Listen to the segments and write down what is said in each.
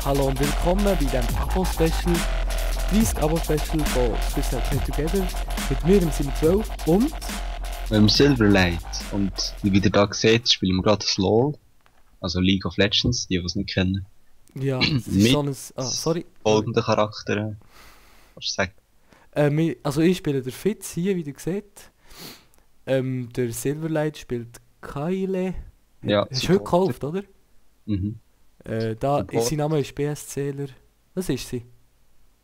Hallo und willkommen bei dem Abo-Special, 30 Abo-Special von Swiss Play Together. Mit mir im Sim 12 und... Silverlight. Und wie ihr da seht, spielen wir gerade das LoL. Also League of Legends, die es nicht kennen. Ja, es ist so Mit ein... Ah, sorry. folgenden Charakteren. Kannst du sagen? Also ich spiele der Fitz hier, wie ihr seht. Der Silverlight spielt Kyle. Ja, Hast du heute gekauft, oder? Mhm. Da ist Support. sein Name ist BSCler. Was ist sie?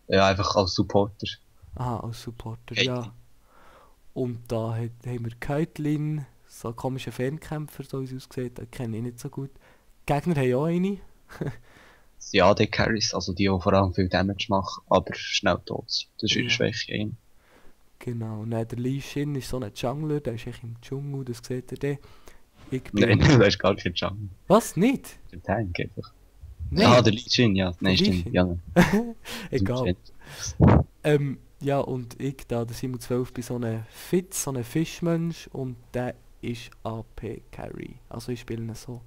Ja, einfach als Supporter. Aha, als Supporter, Caitlyn. ja. Und da haben wir Caitlyn, so ein komischer Fernkämpfer, so wie es aussieht, den kenne ich nicht so gut. Die Gegner haben auch eine. Die AD-Carries, also die vor allem viel Damage machen, aber schnell tot sind. Das ist ihre Ja. Schwäche. Genau, und dann der Lee Sin ist so ein Jungler, der ist echt im Dschungel, das seht ihr dann. Ich Nein, bin... du hast gar keinen Jungle. Was? Nicht? Der Tank einfach. Nein! Ah, der Lee Sin, ja. Nein, Lee stimmt. Sin. Ja. Egal. Ja, und ich da, der Simon 12, bin so ein Fitz, so ein Fischmensch und der ist AP Carry. Also ich spiele ihn so.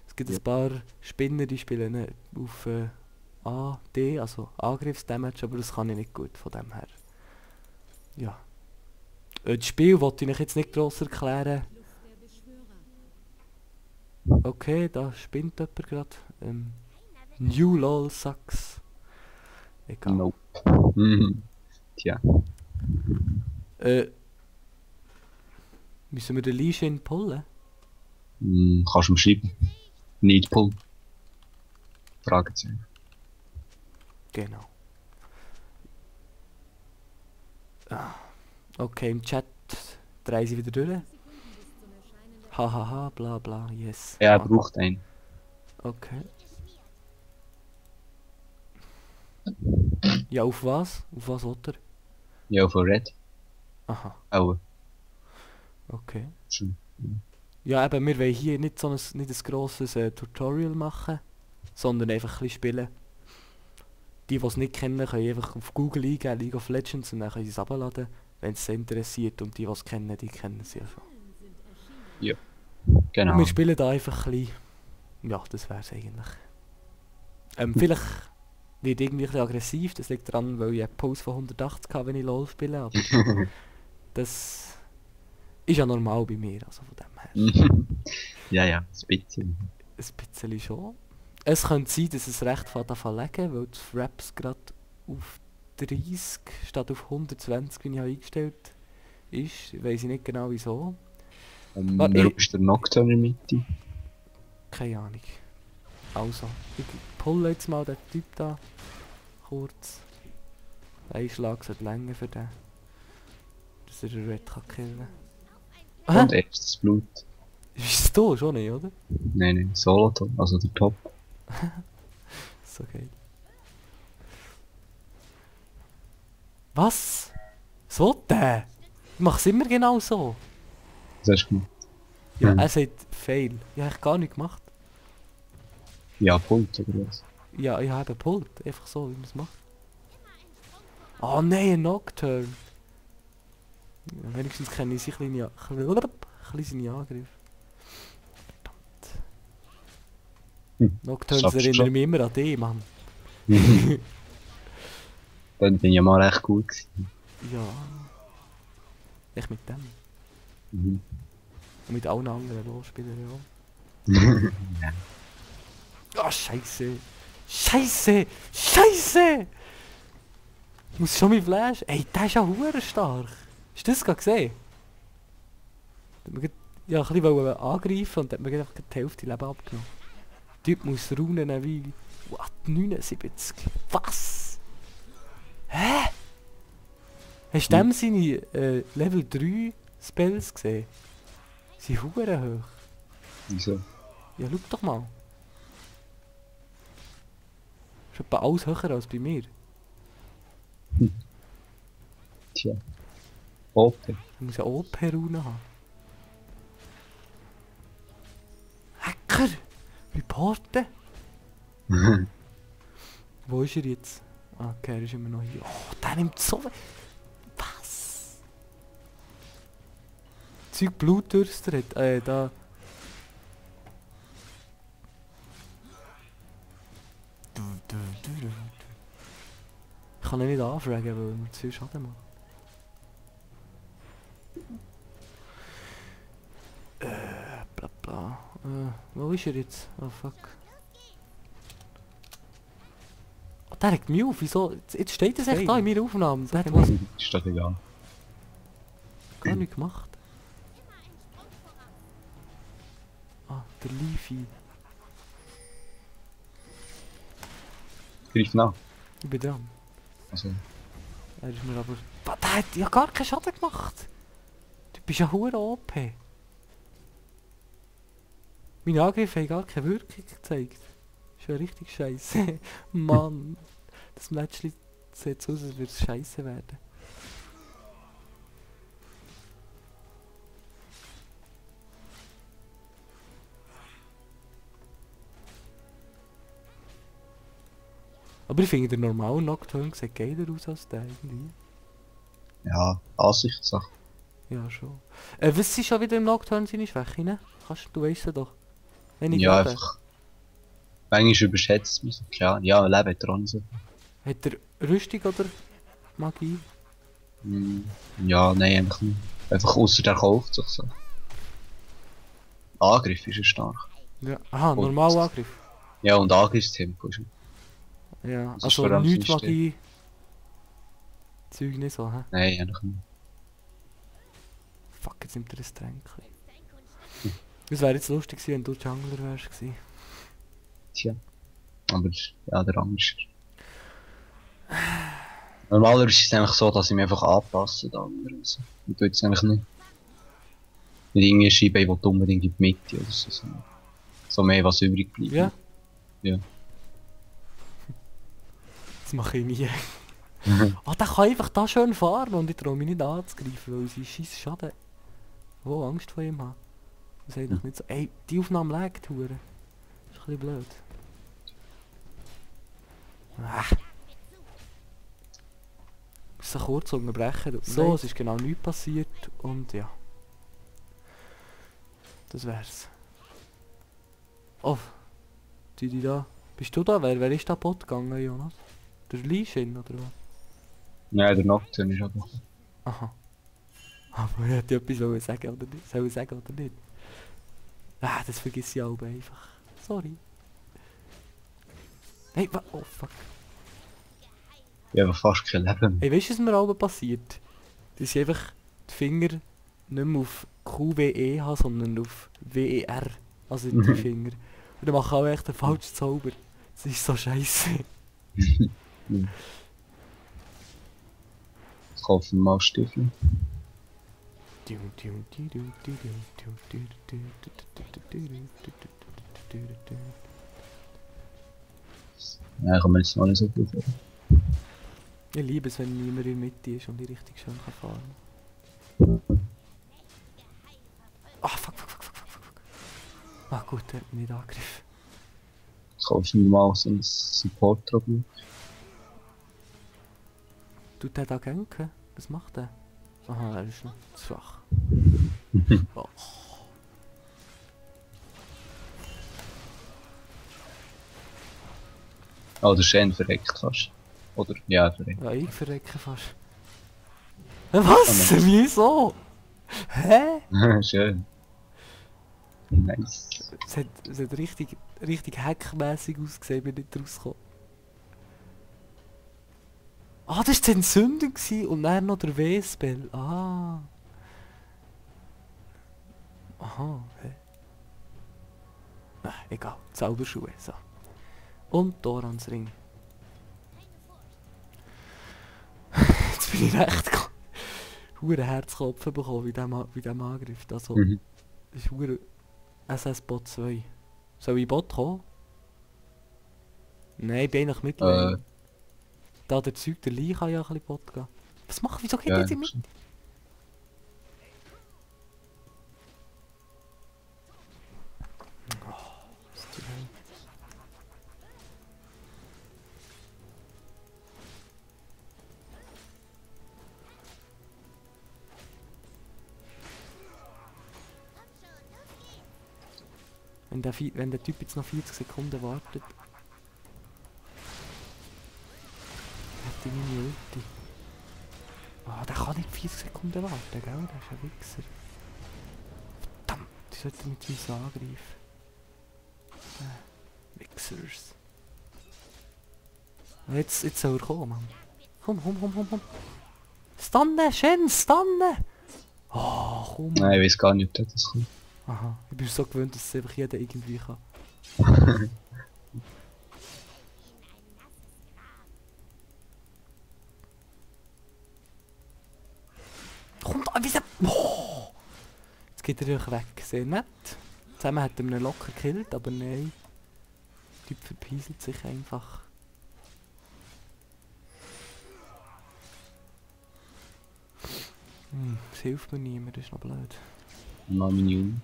Es gibt Ja. ein paar Spinner, die spielen ihn auf AD, also Angriffsdamage, aber das kann ich nicht gut von dem her. Ja. Das Spiel wollte ich euch jetzt nicht gross erklären. Okay, da spinnt jemand gerade. New LOL sucks. Egal. Nope. Mhm. Tja. Müssen wir den Lee Sin pullen? Kannst du mir schreiben. Need pull. Fragezeichen. Genau. Okay, im Chat drehen sie wieder durch. Hahaha, bla bla, yes. Ja, er Ah, braucht einen. okay. Ja, auf was? Auf was will er? Ja, von Red. Aha, Auch. okay. Schon. Ja, eben, wir wollen hier nicht so nicht ein grosses Tutorial machen, sondern einfach ein bisschen spielen. Die es nicht kennen, können einfach auf Google eingeben, League of Legends, und dann können sie es abladen, wenn es sie interessiert. Und die es kennen, die kennen sie ja schon. Genau. Und wir spielen da einfach ein bisschen. Ja, das wäre es eigentlich. Vielleicht wird irgendwie ein bisschen aggressiv, das liegt daran, weil ich einen Pulse von 180 habe, wenn ich LoL spiele, aber das ist ja normal bei mir, also von dem her. Ja, ja, ein bisschen. Ein bisschen schon. Es könnte sein, dass es recht verlegen, weil die Fraps gerade auf 30 statt auf 120, wie ich habe eingestellt ist. Weiss ich nicht genau wieso. Warte, Warum ist der Nocturne in der Mitte? Keine Ahnung. Also, ich pulle jetzt mal den Typ da. Kurz. Ein Schlag sollte länger für den. Dass er den Red kann killen. Und erstes Blut. Ist es da schon nicht, oder? Nein, Solo-Top, also der Top. So geil. Was? So der? Ich mach's immer genau so. Was hast du gemacht? Ja, Mhm. er sagt Fail. Ich habe gar nicht gemacht. Ja, Punkt oder was? Ja, ich habe Pult. Einfach so, wie man es macht. Oh nein, ein Nocturne. Ja, wenigstens kenne ich seine kleine Angriff. Verdammt. Nocturnes Schaffst du erinnern schon. mich immer an dich, Mann. Dann bin ich ja mal echt gut gewesen. Ja. Ich mit dem. Mhm. Und mit allen anderen Losspielern Ja. auch. Ah, Scheiße! Scheiße! Scheiße! Ich muss schon mit Flash. Ey, der ist ja hure stark. Hast du das gerade gesehen? Ja, ein bisschen angreifen und hat mir einfach die Hälfte Leben abgenommen. Der Typ muss runen wie... What? 79? Was? Hä? Hast du dem seine Level 3 Spells gesehen? Sie sind hure hoch. Wieso? Ja, schau doch mal. Ist etwa alles höher als bei mir. Tja. Okay. Ich muss ja OP-Runen haben. Hacker! Reporten! Wo ist er jetzt? Ah, okay, er ist immer noch hier. Oh, der nimmt so... Was? Zeug Blutdürster hat, da... anfragen, weil er zu viel Schaden macht. Bla bla. Wo ist er jetzt? Oh fuck. Oh, der regt mich auf, wieso? Jetzt steht das echt da in meiner Aufnahme. Der hat was Ist doch egal. gar nicht gemacht. Ah, der Leafy. Greif nach. Ich bin dran. Also, Er ist mir aber... Der hat ja gar keinen Schaden gemacht. Du bist ja hure OP. Meine Angriffe haben gar keine Wirkung gezeigt. Ist ja richtig scheiße. Mann. Das Matchli sieht so aus, als würde es scheiße werden. Aber ich finde, der normale Nocturne sieht geiler aus als der irgendwie. ja, Ansichtssache. Ja, schon. Was ist schon wieder im Nocturne seine Schwäche, ne? Du weißt ja doch. Wenn ich Ja, gerade- einfach. Manchmal überschätzt man sich, ja. Ja, Leben hat er auch nicht so. Hat er Rüstung oder Magie? Hm, ja, nein, einfach nicht. Einfach ausser der kauft sich so. Angriff ist er stark. Ja. Aha, Und- normaler Angriff. Ja, und Angriffstempo ist Ja, Das ist also vor allem nichts sein Magie. Zeug nicht so, hä? nein, eigentlich nicht. Fuck, jetzt nimmt er ein Tränkchen. Es wäre jetzt lustig gewesen, wenn du Jungler wärst gewesen. Tja. Aber ja, der andere ist. Normalerweise ist es eigentlich so, dass ich mich einfach anpasse an andere. Also, ich tue jetzt eigentlich nicht. Mit irgendwie schreiben, ich will unbedingt in die Mitte oder so. So mehr was übrig bleibt. Ja? Ja. Das mache ich nie. Ah, der kann einfach da schön fahren und ich traue mich nicht anzugreifen, weil sie scheiß Schaden. Wo Angst vor ihm haben. Das ist eigentlich nicht so. Ey, die Aufnahme laggt, hure. Das ist ein bisschen blöd. Ah. Ich muss kurz unterbrechen. So, es ist genau nichts passiert und ja. Das wär's. Oh, die da. Bist du da? Wer ist da Bot gegangen, Jonas? Der Lee Shin oder was? Ja, der Nocturne ist aber. Aha. Aber ich hätte etwas wollen sagen oder nicht. Soll ich sagen oder nicht? Ah, das vergiss ich auch einfach. Sorry. Hey, oh fuck. Ich habe fast kein Leben. Hey, weißt du, was mir auch passiert? Dass ich einfach die Finger nicht mehr auf QWE habe, sondern auf WER. Also die Finger. Und dann mache ich auch echt einen falschen Zauber. Das ist so scheiße. Ich kaufe mir mal Stiefel. Ja, ich kann mir jetzt noch nicht so gut vor. Ich liebe es, wenn niemand in der Mitte ist und ich richtig schön kann fahren. Ah, fuck. Ah gut, der hat mich nicht angegriffen. Ich kaufe mir mal so ein Support-Robot. Tut der da ganken? Was macht der? Aha, er ist noch zu schwach. Oh. Oh, der Shen verreckt fast. Oder? Ja, verreckt. Ja, ich verrecke fast. Was? Wieso? Hä? Schön. Nice. Es hat richtig hackmässig ausgesehen, bin nicht rausgekommen. Ah, das war die Entzündung und dann noch der W-Spell. Ah. Aha, hä? Egal, Zauberschuhe, so. Und Dorans Ring. Jetzt bin ich recht hure Herzklopfen bekommen wie dem Angriff. Also, Mhm. das ist hure SS-Bot 2. Soll ich Bot kommen? Nein, ich bin eigentlich mittlerweile. Da der Zeug, der Lee kann ja ein bisschen Bot gehen. Was macht, wieso geht Ja, jetzt mit? Wenn der Typ jetzt noch 40 Sekunden wartet. Hat die meine Ulti. Ah, der kann nicht 40 Sekunden warten, gell? Der ist ein Wichser. Verdammt, ich sollte mit uns angreifen. Wichsers. Jetzt soll er kommen, Mann. Komm. Stanne, Shen, stanne! Oh, komm. Nein, ich weiß gar nicht, ob das kommt. Aha, ich bin so gewöhnt, dass es einfach jeder irgendwie kann. Kommt da, wieso? Oh. Jetzt geht er euch weg, sehr nett. Zusammen hat er ihn locker gekillt, aber nein. Der Typ verpieselt sich einfach. Es hilft mir niemand, das ist noch blöd. Mal meine Junge.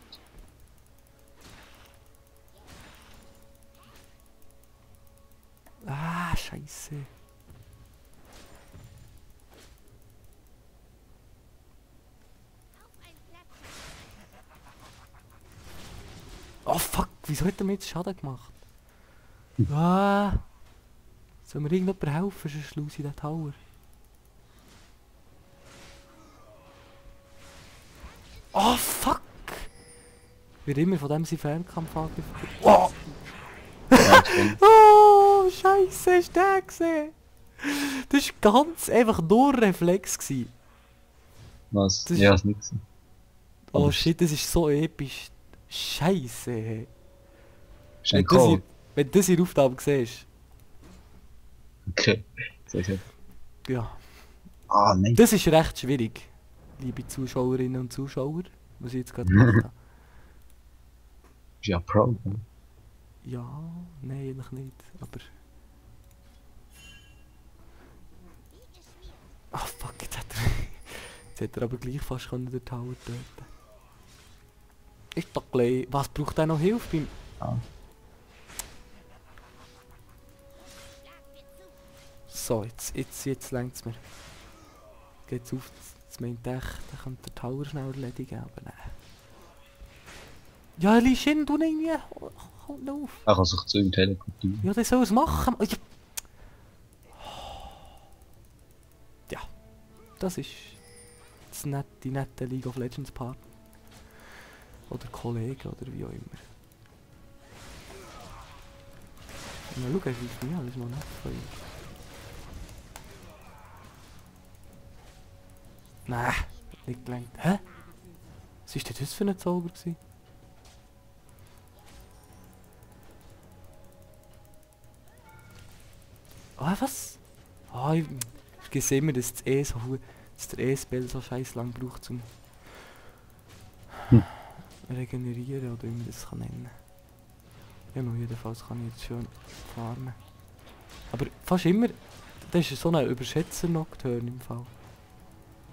Ah, Scheiße. Oh fuck, wieso hat er mir jetzt Schaden gemacht? Ah. Soll mir irgendjemand helfen, sonst lose ich den Tower. Oh fuck! Wird immer von dem sein Fernkampf angegriffen. Oh! Oh, Scheiße, hast du den gesehen? Das war ganz einfach nur Reflex gewesen. Was? Das Ja, das nicht gesehen. Oh shit, das ist so episch. Scheiße, hey. Ist ein Code. Wenn du das in der Aufnahme siehst. Okay. Sehr schön. Ja. Ah, nein. Das ist recht schwierig, liebe Zuschauerinnen und Zuschauer, was ich jetzt gerade gemacht habe. Ist ja Pro. Ne? Ja, nein, eigentlich nicht, aber... Ah fuck, jetzt hat er aber gleich fast können den Tower töten. Ist doch gleich... Was braucht er noch Hilfe beim... Ah. So, jetzt längt es mir. Geht's auf, das meint echt, dann könnte der Tower schnell erledigen, aber nein. Ja, Lee Shin, du nicht mehr! Halt auf! Er kann sich zu ihm teleportieren. Ja, der soll es machen! Ja, das ist die nette League of Legends Partner. Oder Kollege, oder wie auch immer. Na schau, er schießt mich an, das ist noch nett von ihm. Nein, nicht gelangt. Hä? Was war denn das für ein Zauber gewesen? Ah, was? Ah, ich sehe immer, dass der E-Spell so scheiß lang braucht zum regenerieren, oder wie man das kann nennen. Ja, nur jedenfalls kann ich jetzt schön farmen. Aber fast immer, das ist so ein Überschätzer-Nocturne im Fall.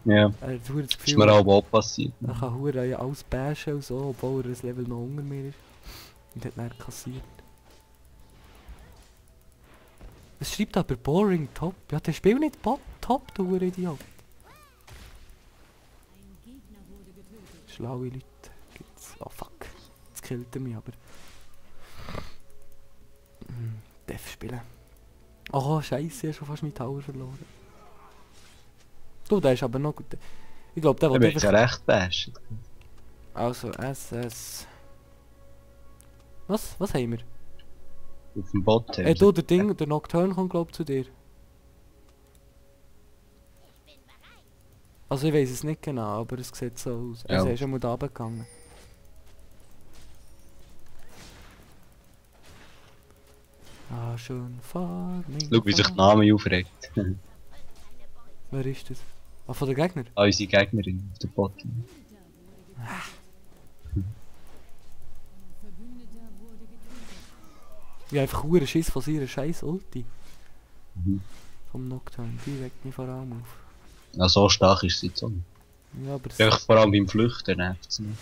Ja. Das Ist Gefühl, mir aber auch passiert. er kann hure ja alles bashen und so, obwohl er das Level noch unter mir ist. Und hat dann kassiert. Es schreibt aber Boring Top. Ja, der spielt nicht Top, du Idiot. Schlaue Leute gibt's. Oh fuck. Jetzt killt er mich aber. Def spielen. Oh scheiße, ich habe schon fast meinen Tower verloren. Du, der ist aber noch gut. Ich glaube, der Der wollte wird ja recht bashen. Also, SS. Was haben wir? Auf dem Bot haben Du, der Nocturne kommt glaub zu dir. Also ich weiß es nicht genau, aber es sieht so aus. Also er ist schon mal da runtergegangen. Ah, schön Farming. Schau, wie sich der Name aufregt. Wer ist das? Ah, von der Gegner? Ah, unsere Gegnerin auf der Bot. Ich habe einfach hure Schiss von ihrer scheiß Ulti. Mhm. Vom Nocturne, die weckt mich vor allem auf. Ja, so stark ist sie jetzt auch nicht. Ja, aber, Vielleicht vor allem beim Flüchten nervt es nicht.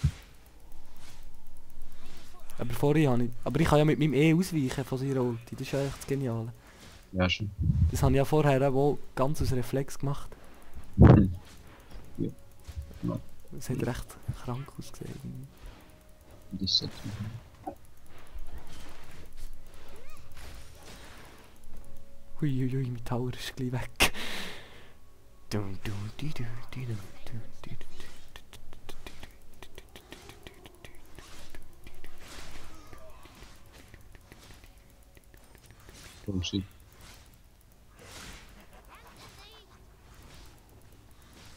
aber vorher habe ich... Aber ich kann ja mit meinem E ausweichen von ihrer Ulti, das ist ja echt das Geniale. Ja, schon. Das habe ich ja vorher auch ganz aus Reflex gemacht. Mhm. Ja. Ja. Das hat recht krank ausgesehen. Das sollte Huiuiui, mein Tower ist gleich weg. Oh shit.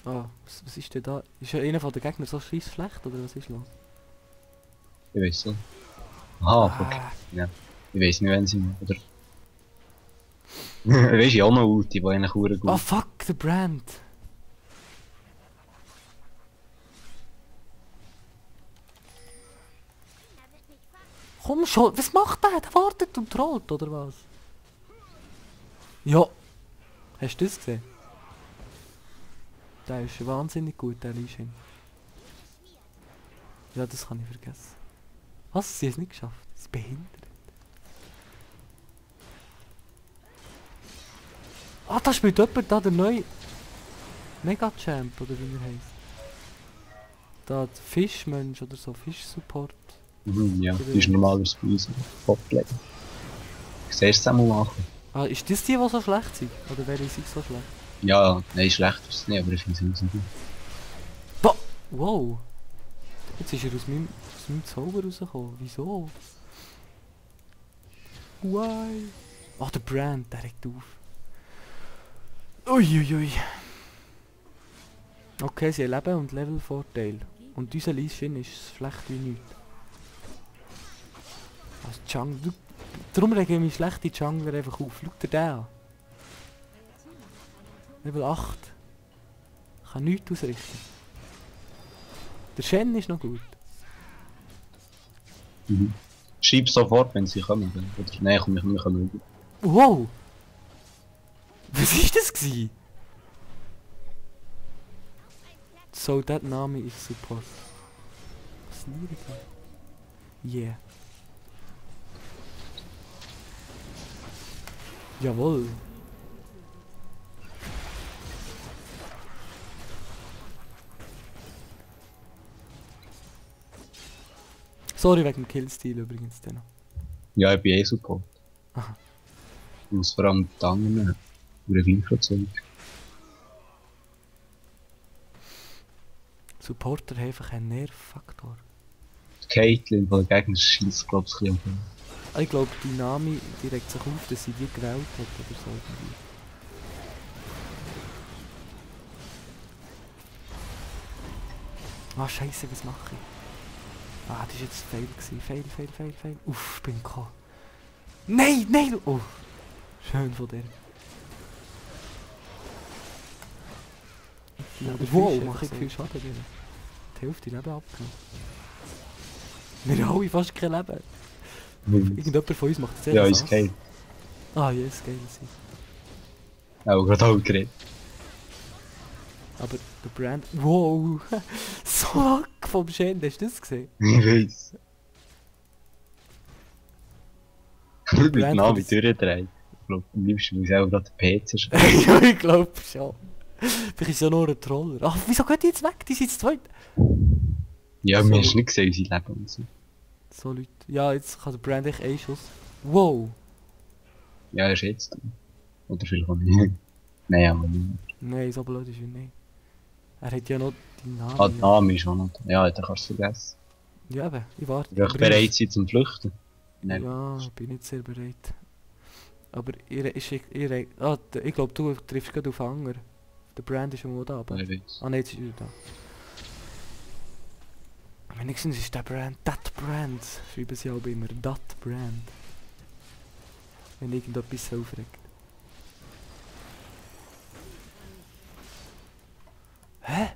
Ah, was ist denn da? Ist ja einer von den Gegnern so scheiß schlecht oder was ist los? Ich weiß nicht. Aha, fuck. Ah, Ja. Ich weiß nicht, wenn sie. Oder. Weißt du, auch noch Ulti, die eigentlich gut oh gut. fuck, the Brand. Komm schon, was macht der? Der wartet und trollt, oder was? Ja. Hast du das gesehen? Der ist wahnsinnig gut, der Lee Sin. Ja, das kann ich vergessen. Was? Sie haben es nicht geschafft? Das ist behindert. Ah, da spielt jemand da der neue Mega-Champ, oder wie er heisst. Da der Fischmensch oder so, Fisch-Support. Mhm, ja, die ist normalerweise bei uns Botlane. Ich sehe es einmal machen. Ah, ist das die so schlecht sind? Oder wäre sie so schlecht? Ja, nein, schlecht ist es nicht, aber ich finde es nicht gut. Boah! Wow! Jetzt ist er aus meinem Zauber rausgekommen. Wieso? Why? Ach, der Brand, der regt auf. Uiuiui. Okay, sie haben Leben- und Level-Vorteil. Und unser Lee Sin ist schlecht wie nichts. Also Jungle... Darum regen mich schlechte Jungler einfach auf. Schau dir den an. Level 8. Kann nichts ausrichten. Der Shen ist noch gut. Mhm. Schreib sofort, wenn sie kommen. Oder nein, komm ich nicht schauen. Wow! Was ist das gsi? So, der Name ist Support. Was liebe ich? Yeah. Jawohl. Sorry wegen dem Killstil übrigens dann noch. Ja, ich bin eh Support. Aha. Ich muss vor allem die anderen über Gleichverzeugung. Supporter haben einfach einen Nervfaktor. Die Caitlyn von der Gegner schießt, glaube ich, ein bisschen. Ich glaube, die Nami die regt sich auf, dass sie die gewählt hat oder so irgendwie. Ah, scheiße, was mache ich? Ah, das war jetzt Fail gewesen. Fail. Uff, ich bin gekommen. Nein, nein! Oh, schön von dir. Ja, wow, mache ich viel Schaden drin. Die Hälfte Leben abgenommen. Wir haben alle fast kein Leben. Irgendjemand von uns macht das Ja, ist geil. Ah, yes, geil sein. Auch gerade auch geredet. Aber der Brand... Wow! So lang vom Shen, hast du das gesehen? Ich weiß. Mit Brand Navi kann durchdrehen. Ich glaube, am liebsten muss ich auch gerade den PC spielen. Ja, ich glaube schon. Vielleicht ist es ja nur ein Troller. Ach, wieso geht die jetzt weg? Die sind zu zweit. Ja, So. mir hast nicht gesehen, wie sie leben und so. So Leute. Ja, jetzt kann der Brand echt einen Schuss. Wow! Ja, er ist jetzt. Oder vielleicht auch nicht. Nein, aber nicht. Nein, so blöd ist er nicht. Er hat ja noch die Namen. Ah, der Name ist auch noch. Ja, den kannst du vergessen. Ja, eben, ich warte. Wenn ich bereit sein zum Flüchten. Nein. Ja, ich bin nicht sehr bereit. Aber ich glaube, du triffst gerade auf Anger. Der Brand ist irgendwo da, aber... Ich weiß. Ah nein, jetzt ist er da. Wenigstens ist der Brand, that Brand, schreiben sie auch immer, that Brand. Wenn irgendetwas so aufregt. Hä?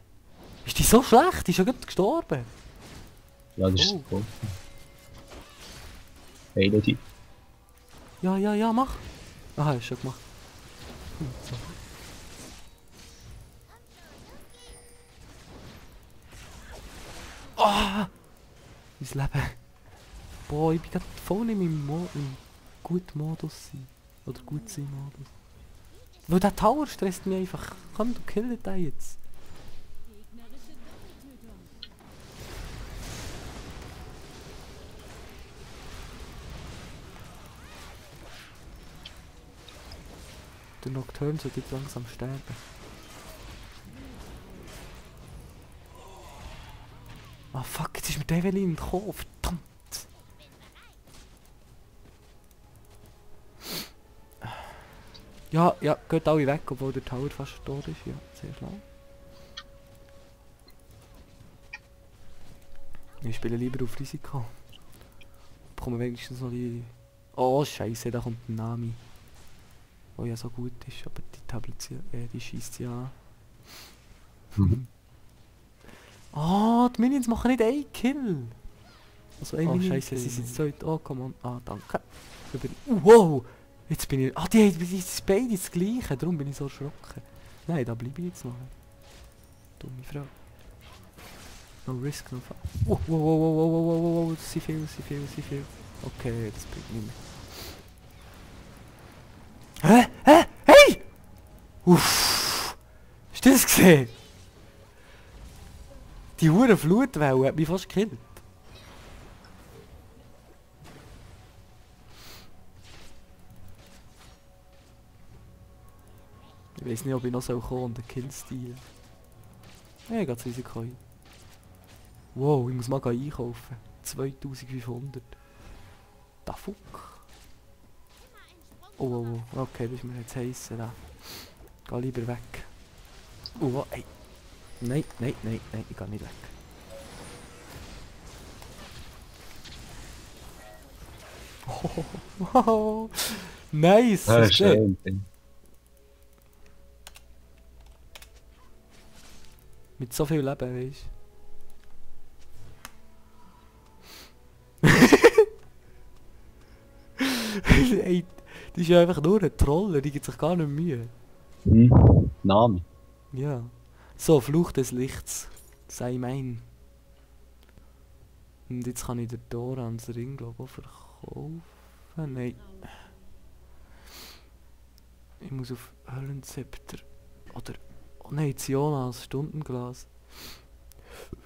Ist die so schlecht? Die ist ja gerade gestorben. Ja, das ist Oh. cool. Hey, Leute. Ja, mach. Aha, ist schon gemacht. So. Ah! Mein Leben. Boah, ich bin gerade voll in meinem im guten Modus sein. Oder gut sein Modus. Weil der Tower stresst mich einfach. Komm, du kill den jetzt. Der Nocturne sollte jetzt langsam sterben. Ah fuck, jetzt ist mir der Evelyn in den Kopf. Verdammt. Ja, ja, geht alle weg, obwohl der Tower fast tot ist. Ja, sehr schlau. Ich spiele lieber auf Risiko. Bekommen wenigstens noch die... Oh Scheiße, da kommt ein Nami. Oh ja, so gut ist, aber die Tablet, die schießt sie an. Oh, die Minions machen nicht einen Kill! Also ein Scheiße, sie sind so... Oh, come on. Ah, danke. Wow! Jetzt bin ich... Ah, die haben beide das Gleiche, darum bin ich so erschrocken. Nein, da bleibe ich jetzt noch. Dumme Frau. No risk, no fun. Wow, wow, wow, wow, wow, wow, wow, wow, sie viel. Okay, das bringt nicht mehr. Hä? Hä? Hey! Uff! Hast du das gesehen? Die hure Flutwelle hat mich fast gekillt. Ich weiß nicht, ob ich noch so kommen und einen Kill stehlen. Hey, geht's Risiko ein. Wow, ich muss mal einkaufen. 2500. Da fuck. Oh, okay, das ist mir jetzt heiß. Da. Geh lieber weg. Oh, ey. Nein, ich geh nicht weg. Oh, nice! Ja, schön. Mit so viel Leben, weißt du? Ey, die ist ja einfach nur ein Troller, die gibt sich gar nicht Mühe. Name. Ja. So, Fluch des Lichts. Sei mein. Und jetzt kann ich den Dorans Ring, glaube ich, auch verkaufen. Nein. Ich muss auf Höllenzepter. Oder... Oh nein, Zionas Stundenglas.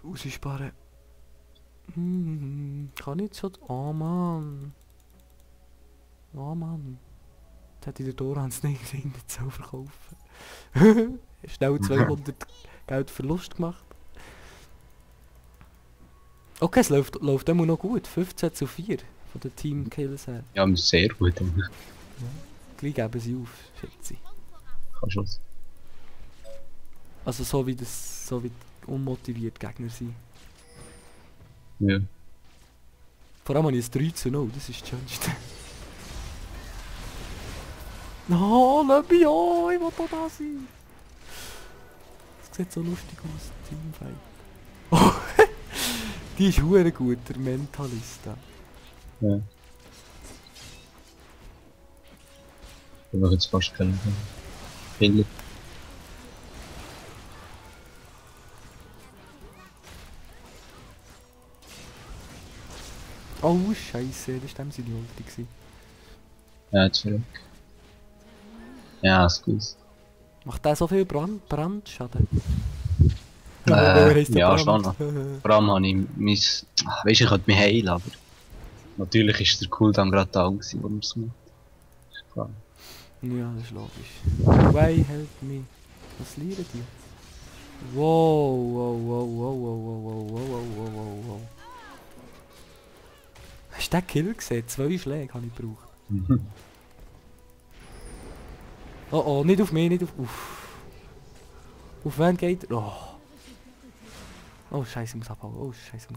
Raussparen. Kann ich schon... Oh Mann. Oh Mann. Jetzt hätte ich den Dorans Ring nicht so verkaufen. Schnell 200 Geld Verlust gemacht. Okay, es läuft immer noch gut. 15:4 von den Team-Kills her. Ja, sehr gut. Ja. Gleich geben sie auf, schätze ich. Kannst du was? Also so wie unmotiviert Gegner sind. Ja. Vor allem habe ich ein 3:0, das ist das Schönste. Oh, lass mich an, ich will doch da sein. Das sieht so lustig aus, Teamfight. Oh, die ist hure gut, der Mentalist da. Ja. Ich mache jetzt fast keinen Fehler. Oh Scheiße, das war seine Ulti. Ja, zurück. Ja, ist gut. Macht der so viel Brandschaden? Ja, schon noch. Vor allem habe ich mein... Weißt du, ich könnte mich heilen, aber... Natürlich ist der Cooldown gerade da gewesen, wo man es macht. Ist klar. Ja, das ist logisch. Why help me? Was lieben die? Wow. Hast du den Kill gesehen? 2 Schläge habe ich gebraucht. Oh, nicht auf mich, nicht auf... Uff. Auf wen geht er? Oh Scheiße, ich muss abhauen. Oh Scheiße.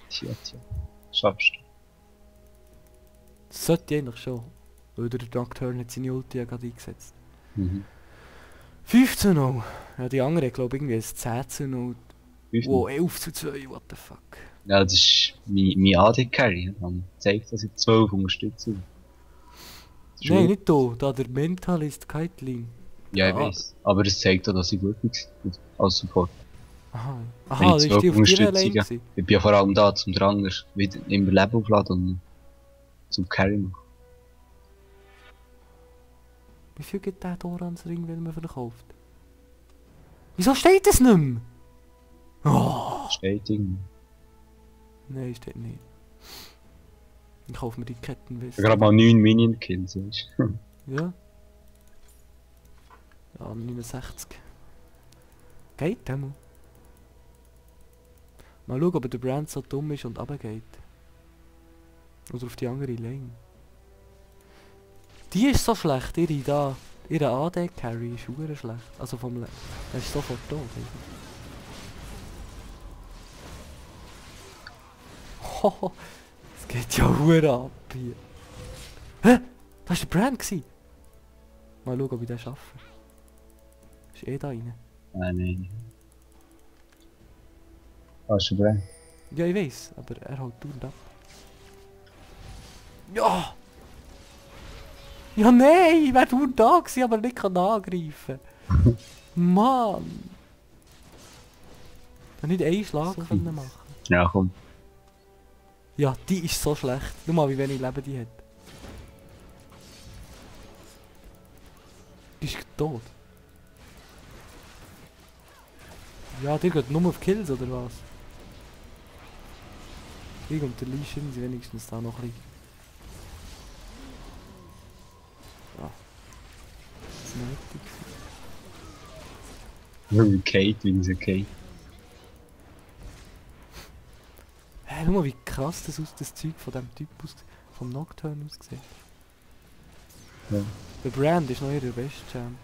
Tja. Schaffst du. Das sollte ich eigentlich schon. Weil der Nocturne hat seine Ulti ja gerade eingesetzt. 15:0. Ja, die andere glaube ich irgendwie ein 10:0. Wow, 11:2, what the fuck. Ja, das ist mein AD-Carry. Dann zeigt, dass ich 12 unterstütze. Nein, nicht da. Da der Mentalist Kaitlin. Ja, ich weiß. Aber es zeigt auch, dass ich gut bin. Als Support. Aha, das ist die auf dir allein gewesen? Ich bin ja vor allem da zum Dranger wieder immer Leben aufladen und zum Carry machen. Wie viel gibt der Dorans Ring, wenn man verkauft? Wieso steht das nicht mehr? Oh. Steht irgendwie. Nein, steht nicht. Ich kaufe mir die Kettenweste. Ich habe gerade mal 9 Minion-Kills, weißt du? Ja. Ja, 69. Geht der mal? Mal schauen, ob der Brand so dumm ist und runtergeht. Oder auf die andere Lane. Die ist so schlecht, ihre AD-Carry ist verdammt schlecht. Also vom er ist sofort tot. Hoho, es geht ja verdammt ab hier. Hä? Das war der Brand gsi. Mal schauen, ob ich den schaffe. Ist da rein? Nein. Was ist der? Ja, ich weiß, aber er haut dauernd ab. Ja! Ja, nein! Ich wäre dauernd da gewesen, aber nicht kann angreifen. Mann! Ich nicht einen Schlag So können machen. Ja, komm. Ja, die ist so schlecht. Schau mal, wie wenig Leben die hat. Die ist tot. Ja, die geht nur auf Kills, oder was? Ich und der Lee Sin sind wenigstens da noch ein bisschen. Ja. Das ist nötig. Wie Kate, wie sie Kate. Hey, schau mal, wie krass das Zeug von dem Typ vom Nocturne aussieht. Ja. Der Brand ist noch ihr bester Champ.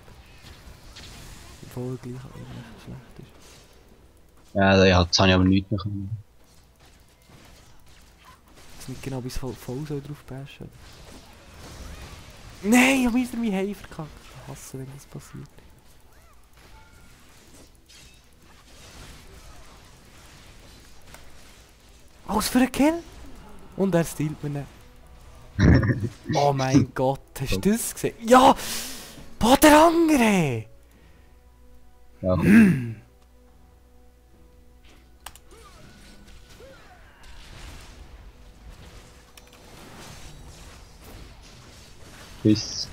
Obwohl er gleich echt schlecht ist. Ja, jetzt habe ich aber nichts mehr können. Jetzt nicht genau bis voll soll drauf bashen. Nein, ich hab wieder mein Hai verkackt. Ich hasse, wenn das passiert. Alles für einen Kill? Und er stiehlt mir nicht. Oh mein Gott, hast du das gesehen? Ja! Boah, der andere! Ja, komm. Bis.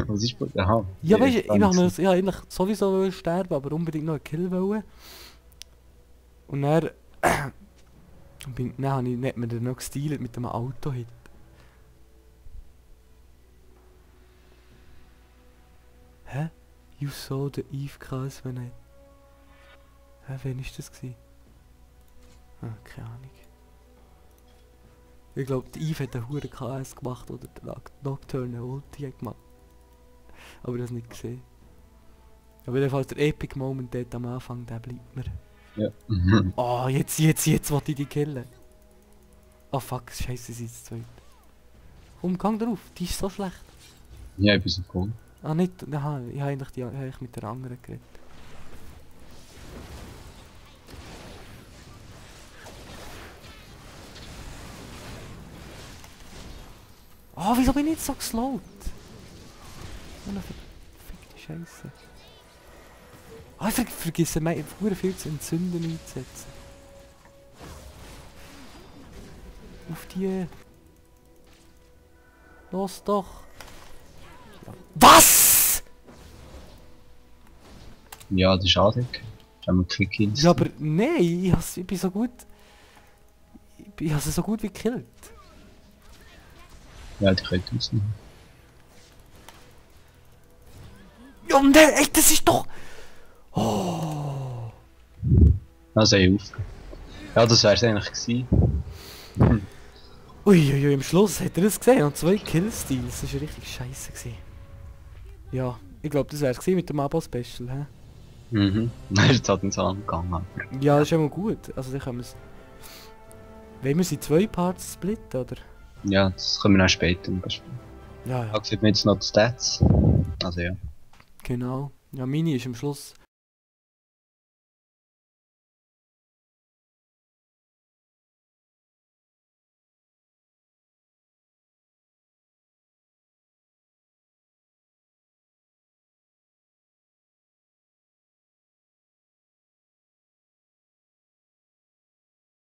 Was ist bei der Hand? Ja, weißt du, ich wollte ja, eigentlich sowieso sterben, aber unbedingt noch einen Kill wollen. Und dann habe ich nicht mehr noch gestealt mit dem Auto-Hit. Hä? You saw the Eve Chaos when I... Hä, wen ist das gewesen? Ah, keine Ahnung. Ich glaube, die Eve hat einen hohen KS gemacht oder der Nocturne Ulti hat gemacht. Aber ich habe es nicht gesehen. Aber jedenfalls der Epic Moment dort am Anfang, der bleibt mir. Ja. Oh, jetzt wollte ich die killen. Oh fuck, scheiße, sie ist zu zweit. Komm, gang drauf, die ist so schlecht. Ja, ich bin so cool. Ah, nicht, aha, ich habe eigentlich mit der anderen geredet. Oh, wieso bin ich jetzt so geslowt? So eine verfickte Scheiße. Ah, ich vergesse mir viel zu entzünden einzusetzen. Auf die... Los doch! Ja. Was?! Ja, das ist schade. Haben wir Quick-Kills. Ja, aber nein, ich bin so gut... Ich habe sie so gut wie gekillt. Ja, die könnt ausnehmen. Ja, und ey, das ist doch... Oh! Also, ey, auf. Ja, das wär's eigentlich gewesen. Uiuiui, am Schluss hat er das gesehen und 2 Killsteals, das war richtig scheiße gewesen. Ja, ich glaube, das wär's gewesen mit dem Abo-Special, hä? Mhm. Dann ist es halt nicht so angegangen. Aber... Ja, das ist immer gut, also dann können wir es... Wollen wir es in 2 Parts splitten, oder? Ja, das können wir dann später noch besprechen. Ja, Da sieht man jetzt noch die Stats. Also ja. genau. Ja, meine ist am Schluss